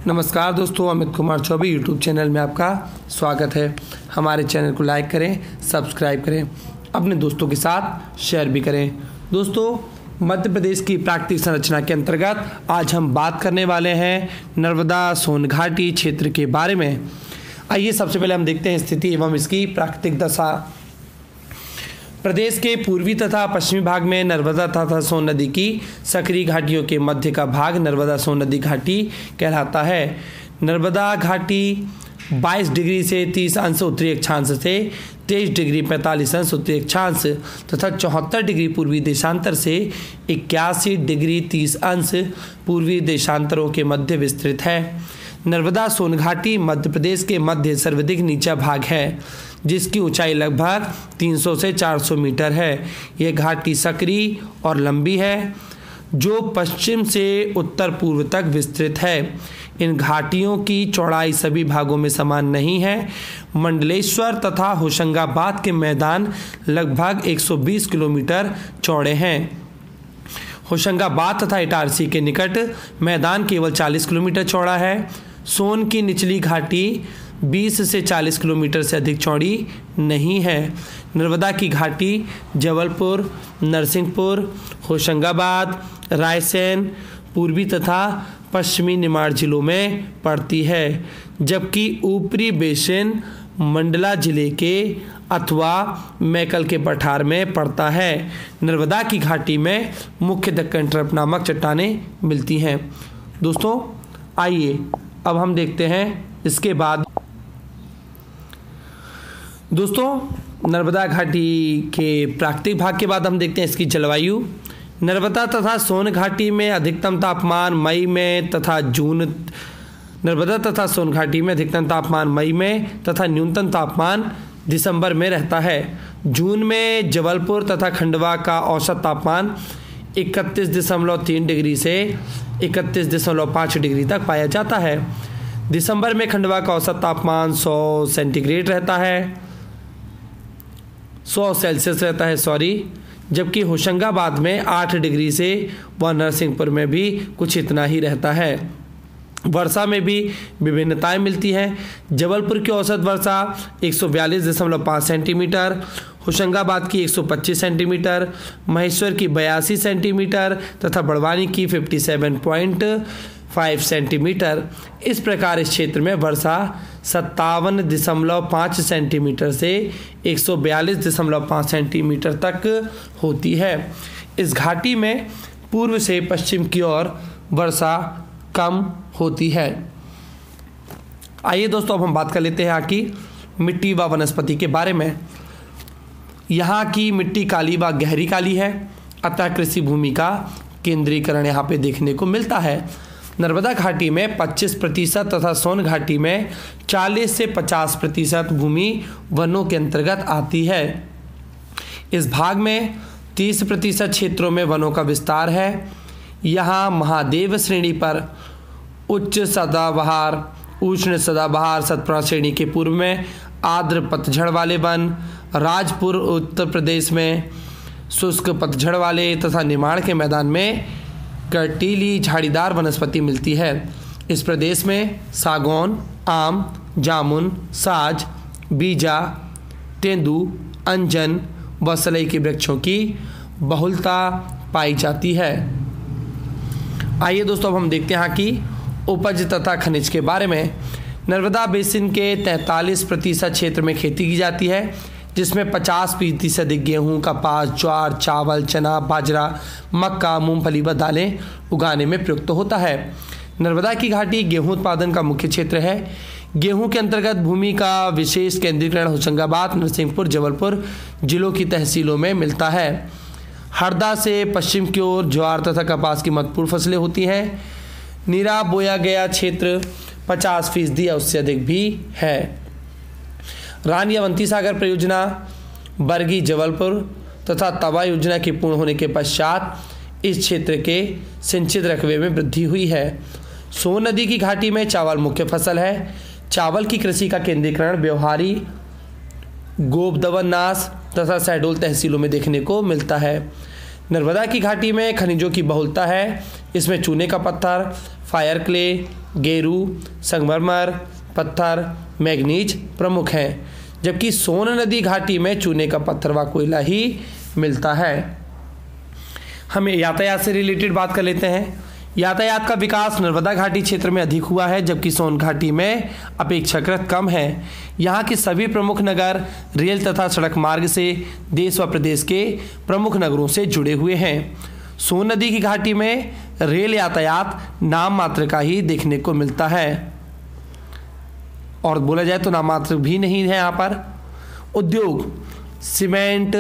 नमस्कार दोस्तों, Amit Kumar Choubey YouTube channel में आपका स्वागत है। हमारे चैनल को लाइक करें, सब्सक्राइब करें, अपने दोस्तों के साथ शेयर भी करें। दोस्तों, मध्य प्रदेश की प्राकृतिक संरचना के अंतर्गत आज हम बात करने वाले हैं नर्मदा सोन घाटी क्षेत्र के बारे में। आइए सबसे पहले हम देखते हैं स्थिति एवं इसकी प्राकृतिक दशा। प्रदेश के पूर्वी तथा पश्चिमी भाग में नर्मदा तथा सोन नदी की सक्रिय घाटियों के मध्य का भाग नर्मदा सोन नदी घाटी कहलाता है। नर्मदा घाटी 22 डिग्री से 30 अंश उत्तरी अक्षांश से 23 डिग्री 45 अंश उत्तरी अक्षांश तथा 74 डिग्री पूर्वी देशांतर से 81 डिग्री 30 अंश पूर्वी देशांतरों के मध्य विस्तृत है। नर्मदा सोन घाटी मध्य प्रदेश के मध्य सर्वाधिक नीचा भाग है, जिसकी ऊंचाई लगभग 300 से 400 मीटर है। यह घाटी सकरी और लंबी है, जो पश्चिम से उत्तर पूर्व तक विस्तृत है। इन घाटियों की चौड़ाई सभी भागों में समान नहीं है। मंडलेश्वर तथा होशंगाबाद के मैदान लगभग 120 किलोमीटर चौड़े हैं। होशंगाबाद तथा इटारसी के निकट मैदान केवल 40 किलोमीटर चौड़ा है। सोन की निचली घाटी 20 से 40 किलोमीटर से अधिक चौड़ी नहीं है। नर्मदा की घाटी जबलपुर, नरसिंहपुर, होशंगाबाद, रायसेन, पूर्वी तथा पश्चिमी निमाड़ जिलों में पड़ती है, जबकि ऊपरी बेसिन मंडला जिले के अथवा मैकल के पठार में पड़ता है। नर्मदा की घाटी में मुख्य दक्कन ट्रप नामक चट्टानें मिलती हैं। दोस्तों, आइए अब हम देखते हैं इसके बाद। दोस्तों, नर्मदा घाटी के प्राकृतिक भाग के बाद हम देखते हैं इसकी जलवायु। नर्मदा तथा सोन घाटी में अधिकतम तापमान मई में तथा न्यूनतम तापमान दिसंबर में रहता है। जून में जबलपुर तथा खंडवा का औसत तापमान 31.3 डिग्री से 31.5 डिग्री तक पाया जाता है। दिसंबर में खंडवा का औसत तापमान 100 सेंटीग्रेड रहता है, 100 सेल्सियस रहता है, जबकि होशंगाबाद में 8 डिग्री से व नरसिंहपुर में भी कुछ इतना ही रहता है। वर्षा में भी विभिन्नताएं मिलती हैं। जबलपुर की औसत वर्षा 142.5 सेंटीमीटर, होशंगाबाद की 125 सेंटीमीटर, महेश्वर की 82 सेंटीमीटर तथा बड़वानी की 57.5 सेंटीमीटर। इस प्रकार इस क्षेत्र में वर्षा 57.5 सेंटीमीटर से 142.5 सेंटीमीटर तक होती है। इस घाटी में पूर्व से पश्चिम की ओर वर्षा कम होती है। आइए दोस्तों, अब हम बात कर लेते हैं यहाँ की मिट्टी व वनस्पति के बारे में। यहाँ की मिट्टी काली व गहरी काली है, अतः कृषि भूमि का केंद्रीकरण यहाँ पे देखने को मिलता है। नर्मदा घाटी में 25% तथा सोन घाटी में 40 से 50% भूमि वनों के अंतर्गत आती है। इस भाग में 30% क्षेत्रों में वनों का विस्तार है। यहाँ महादेव श्रेणी पर उच्च सदाबहार, उष्ण सदाबहार सतपुड़ा श्रेणी के पूर्व में आर्द्र पतझड़ वाले वन, राजपुर उत्तर प्रदेश में शुष्क पतझड़ वाले तथा निमाड़ के मैदान में कटीली झाड़ीदार वनस्पति मिलती है। इस प्रदेश में सागौन, आम, जामुन, साज, बीजा, तेंदू, अंजन व सलई के वृक्षों की बहुलता पाई जाती है। आइए दोस्तों, अब हम देखते हैं यहाँ की उपज तथा खनिज के बारे में। नर्मदा बेसिन के 43% क्षेत्र में खेती की जाती है, जिसमें 50% गेहूँ, कपास, ज्वार, चावल, चना, बाजरा, मक्का, मूंगफली व दालें उगाने में प्रयुक्त होता है। नर्मदा की घाटी गेहूँ उत्पादन का मुख्य क्षेत्र है। गेहूँ के अंतर्गत भूमि का विशेष केंद्रीकरण होशंगाबाद, नरसिंहपुर, जबलपुर जिलों की तहसीलों में मिलता है। हरदा से पश्चिम की ओर ज्वार तथा कपास की महत्वपूर्ण फसलें होती हैं। नीरा बोया गया क्षेत्र 50% या उससे अधिक भी है। रानी अवंती सागर परियोजना, बरगी जबलपुर तथा तवा योजना के पूर्ण होने के पश्चात इस क्षेत्र के सिंचित रकबे में वृद्धि हुई है। सोन नदी की घाटी में चावल मुख्य फसल है। चावल की कृषि का केंद्रीकरण व्यवहारी, गोबदवनास तथा शहडोल तहसीलों में देखने को मिलता है। नर्मदा की घाटी में खनिजों की बहुलता है। इसमें चूने का पत्थर, फायर क्ले, गेरू, संगमरमर पत्थर, मैग्नीज प्रमुख हैं, जबकि सोन नदी घाटी में चूने का पत्थर व कोयला ही मिलता है। हम यातायात से रिलेटेड बात कर लेते हैं। यातायात का विकास नर्मदा घाटी क्षेत्र में अधिक हुआ है, जबकि सोन घाटी में अपेक्षाकृत कम है। यहाँ के सभी प्रमुख नगर रेल तथा सड़क मार्ग से देश व प्रदेश के प्रमुख नगरों से जुड़े हुए हैं। सोन नदी की घाटी में रेल यातायात नाम मात्र का ही देखने को मिलता है, और बोला जाए तो नाम मात्र भी नहीं है। यहाँ पर उद्योग सीमेंट,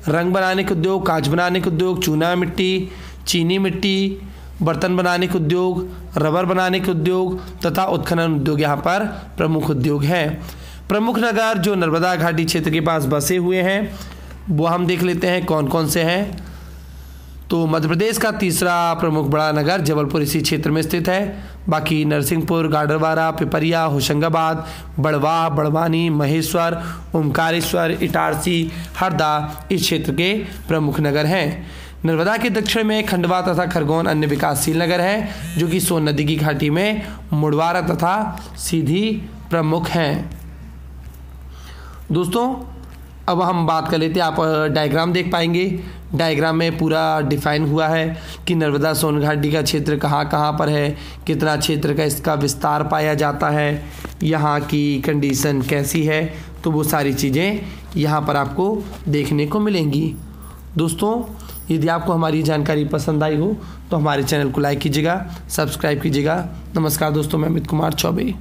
रंग बनाने के उद्योग, कांच बनाने के उद्योग, चूना मिट्टी, चीनी मिट्टी, बर्तन बनाने के उद्योग, रबर बनाने के उद्योग तथा उत्खनन उद्योग यहाँ पर प्रमुख उद्योग हैं। प्रमुख नगर जो नर्मदा घाटी क्षेत्र के पास बसे हुए हैं वो हम देख लेते हैं कौन कौन से हैं। तो मध्य प्रदेश का तीसरा प्रमुख बड़ा नगर जबलपुर इसी क्षेत्र में स्थित है। बाकी नरसिंहपुर, गाडरवारा, पिपरिया, होशंगाबाद, बड़वाह, बड़वानी, महेश्वर, ओमकारेश्वर, इटारसी, हरदा इस क्षेत्र के प्रमुख नगर हैं। नर्मदा के दक्षिण में खंडवा तथा खरगोन अन्य विकासशील नगर हैं, जो कि सोन नदी की घाटी में मुड़वारा तथा सीधी प्रमुख हैं। दोस्तों अब हम बात कर लेते हैं, आप डायग्राम देख पाएंगे। डायग्राम में पूरा डिफाइन हुआ है कि नर्मदा सोन घाटी का क्षेत्र कहाँ कहाँ पर है, कितना क्षेत्र का इसका विस्तार पाया जाता है, यहाँ की कंडीशन कैसी है, तो वो सारी चीज़ें यहाँ पर आपको देखने को मिलेंगी। दोस्तों यदि आपको हमारी जानकारी पसंद आई हो तो हमारे चैनल को लाइक कीजिएगा, सब्सक्राइब कीजिएगा। नमस्कार दोस्तों, मैं अमित कुमार चौबे।